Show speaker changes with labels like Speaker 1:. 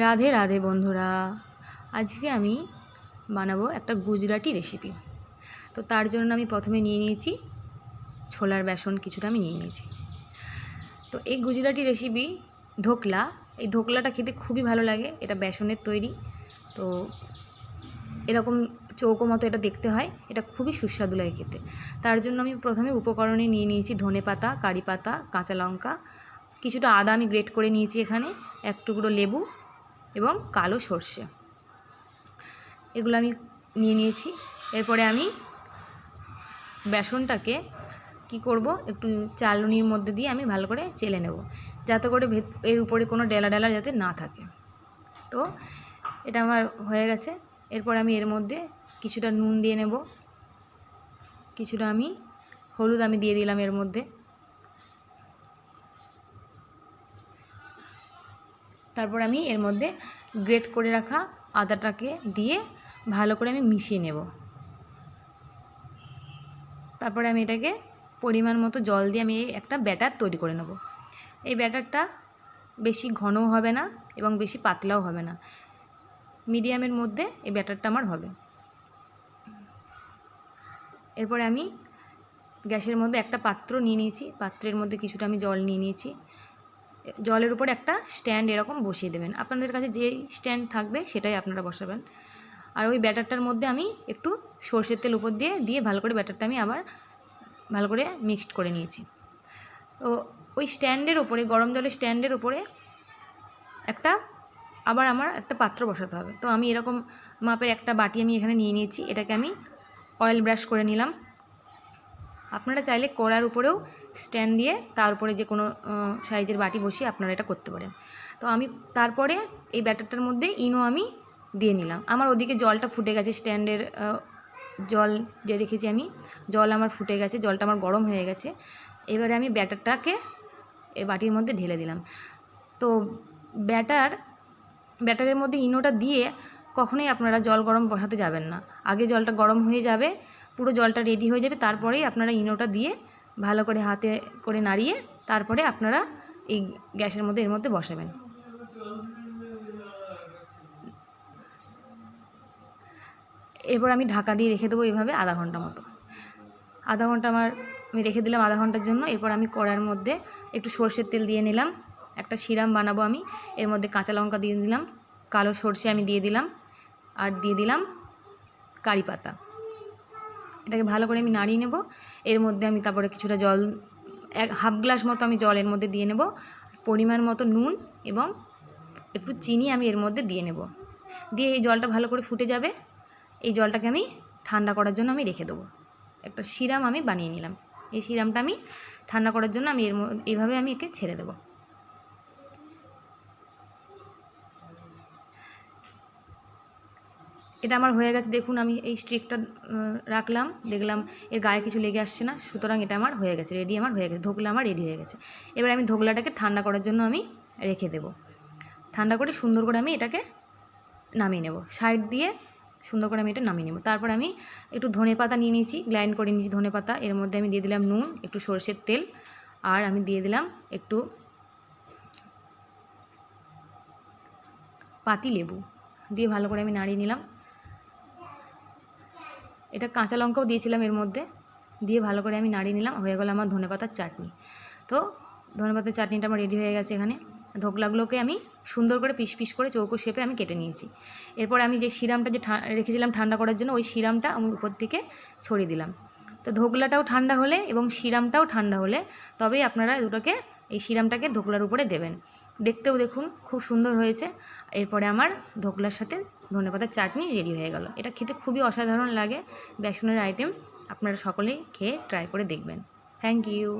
Speaker 1: রাধে রাধে বন্ধুরা, আজকে আমি বানাবো একটা গুজরাটি রেসিপি। তো তার জন্য আমি প্রথমে নিয়ে নিয়েছি ছোলার বেসন, কিছুটা আমি নিয়ে নিয়েছি। তো এই গুজরাটি রেসিপি ধোকলা, এই ধোকলাটা খেতে খুবই ভালো লাগে। এটা বেসনের তৈরি, তো এরকম চৌকো মতো এটা দেখতে হয়। এটা খুবই সুস্বাদু লাগে খেতে। তার জন্য আমি প্রথমে উপকরণে নিয়ে নিয়েছি ধনে পাতা, কারি পাতা, কাঁচা লঙ্কা, কিছুটা আদা আমি গ্রেট করে নিয়েছি এখানে, এক টুকরো লেবু এবং কালো সর্ষে, এগুলো আমি নিয়ে নিয়েছি। এরপরে আমি বেসনটাকে কি করব, একটু চালনির মধ্যে দিয়ে আমি ভালো করে চেলে নেব, যাতে করে এর উপরে কোনো ডেলা ডেলা যাতে না থাকে। তো এটা আমার হয়ে গেছে। এরপর আমি এর মধ্যে কিছুটা নুন দিয়ে নেব, কিছুটা আমি হলুদ আমি দিয়ে দিলাম এর মধ্যে। তারপর আমি এর মধ্যে গ্রেট করে রাখা আদাটাকে দিয়ে ভালো করে আমি মিশিয়ে নেব। তারপরে আমি এটাকে পরিমাণ মতো জল দিয়ে আমি একটা ব্যাটার তৈরি করে নেব। এই ব্যাটারটা বেশি ঘনও হবে না এবং বেশি পাতলাও হবে না, মিডিয়ামের মধ্যে এই ব্যাটারটা আমার হবে। এরপরে আমি গ্যাসের মধ্যে একটা পাত্র নিয়ে নিয়েছি, পাত্রের মধ্যে কিছুটা আমি জল নিয়ে নিয়েছি। জলের উপর একটা স্ট্যান্ড এরকম বসিয়ে দেবেন, আপনাদের কাছে যে স্ট্যান্ড থাকবে সেটাই আপনারা বসাবেন। আর ওই ব্যাটারটার মধ্যে আমি একটু সর্ষের তেল উপর দিয়ে ভালো করে ব্যাটারটা আমি আবার ভালো করে মিক্সড করে নিয়েছি। তো ওই স্ট্যান্ডের ওপরে, গরম জলের স্ট্যান্ডের ওপরে আবার আমার একটা পাত্র বসাতে হবে। তো আমি এরকম মাপের একটা বাটি আমি এখানে নিয়ে নিয়েছি, এটাকে আমি অয়েল ব্রাশ করে নিলাম। আপনারা চাইলে কড়ার উপরেও স্ট্যান্ড দিয়ে তার উপরে যে কোনো সাইজের বাটি বসিয়ে আপনারা এটা করতে পারেন। তো আমি তারপরে এই ব্যাটারটার মধ্যে ইনো আমি দিয়ে নিলাম। আমার ওদিকে জলটা ফুটে গেছে, স্ট্যান্ডের জল যে রেখেছি আমি, জল আমার ফুটে গেছে, জলটা আমার গরম হয়ে গেছে। এবারে আমি ব্যাটারটাকে এই বাটির মধ্যে ঢেলে দিলাম। তো ব্যাটারের মধ্যে ইনোটা দিয়ে কখনোই আপনারা জল গরম বসাতে যাবেন না, আগে জলটা গরম হয়ে যাবে, পুরো জলটা রেডি হয়ে যাবে, তারপরেই আপনারা ইনোটা দিয়ে ভালো করে হাতে করে নাড়িয়ে তারপরে আপনারা এই গ্যাসের মধ্যে এর মধ্যে বসাবেন। এরপর আমি ঢাকা দিয়ে রেখে দেবো এইভাবে আধা ঘন্টা মতো। আধা ঘন্টা আমি রেখে দিলাম আধা ঘন্টার জন্য। এরপর আমি কড়ার মধ্যে একটু সর্ষের তেল দিয়ে নিলাম, একটা সিরাম বানাবো আমি। এর মধ্যে কাঁচা লঙ্কা দিয়ে দিলাম, কালো সর্ষে আমি দিয়ে দিলাম, আর দিয়ে দিলাম কারি পাতা। এটাকে ভালো করে আমি নাড়িয়ে নেব। এর মধ্যে আমি তারপরে কিছুটা জল, হাফ গ্লাস মতো আমি জল এর মধ্যে দিয়ে নেব, পরিমাণ মতো নুন এবং একটু চিনি আমি এর মধ্যে দিয়ে নেব। দিয়ে এই জলটা ভালো করে ফুটে যাবে, এই জলটাকে আমি ঠান্ডা করার জন্য আমি রেখে দেবো। একটা সিরাম আমি বানিয়ে নিলাম, এই সিরামটা আমি ঠান্ডা করার জন্য আমি এইভাবে আমি একে ছেড়ে দেবো। এটা আমার হয়ে গেছে, দেখুন আমি এই স্টিকটা রাখলাম, দেখলাম এর গায়ে কিছু লেগে আসছে না, সুতরাং এটা আমার হয়ে গেছে, রেডি আমার হয়ে গেছে, ধোকলা আমার রেডি হয়ে গেছে। এবার আমি ধোকলাটাকে ঠান্ডা করার জন্য আমি রেখে দেবো। ঠান্ডা করে সুন্দর করে আমি এটাকে নামিয়ে নেব, সাইড দিয়ে সুন্দর করে আমি এটা নামিয়ে নেব। তারপর আমি একটু ধনে পাতা নিয়ে নিয়েছি, গ্রাইন্ড করে নিয়েছি ধনে পাতা। এর মধ্যে আমি দিয়ে দিলাম নুন, একটু সরষের তেল, আর আমি দিয়ে দিলাম একটু পাতি লেবু, দিয়ে ভালো করে আমি নাড়িয়ে নিলাম। এটা কাঁচা লঙ্কাও দিয়েছিলাম এর মধ্যে, দিয়ে ভালো করে আমি নাড়িয়ে নিলাম। হয়ে গেল আমার ধনেপাতার চাটনি। তো ধনেপাতার চাটনিটা আমার রেডি হয়ে গেছে। এখানে ধোকলাগুলোকে আমি সুন্দর করে পিস পিস করে চৌকো শেপে আমি কেটে নিয়েছি। এরপর আমি যে সিরামটা রেখেছিলাম ঠান্ডা করার জন্য, ওই সিরামটা আমি উপর থেকে ছড়িয়ে দিলাম। তো ধোকলাটাও ঠান্ডা হলে এবং সিরামটাও ঠান্ডা হলে তবেই আপনারা দুটোকে, এই সিরামটাকে ধোকলার উপরে দেবেন। দেখতেও দেখুন খুব সুন্দর হয়েছে। এরপরে আমার ধোকলার সাথে ধনেপাতার চাটনি রেডি হয়ে গেল। এটা খেতে খুবই অসাধারণ লাগে, বেসনের আইটেম। আপনারা সকলেই খেয়ে ট্রাই করে দেখবেন। Thank you.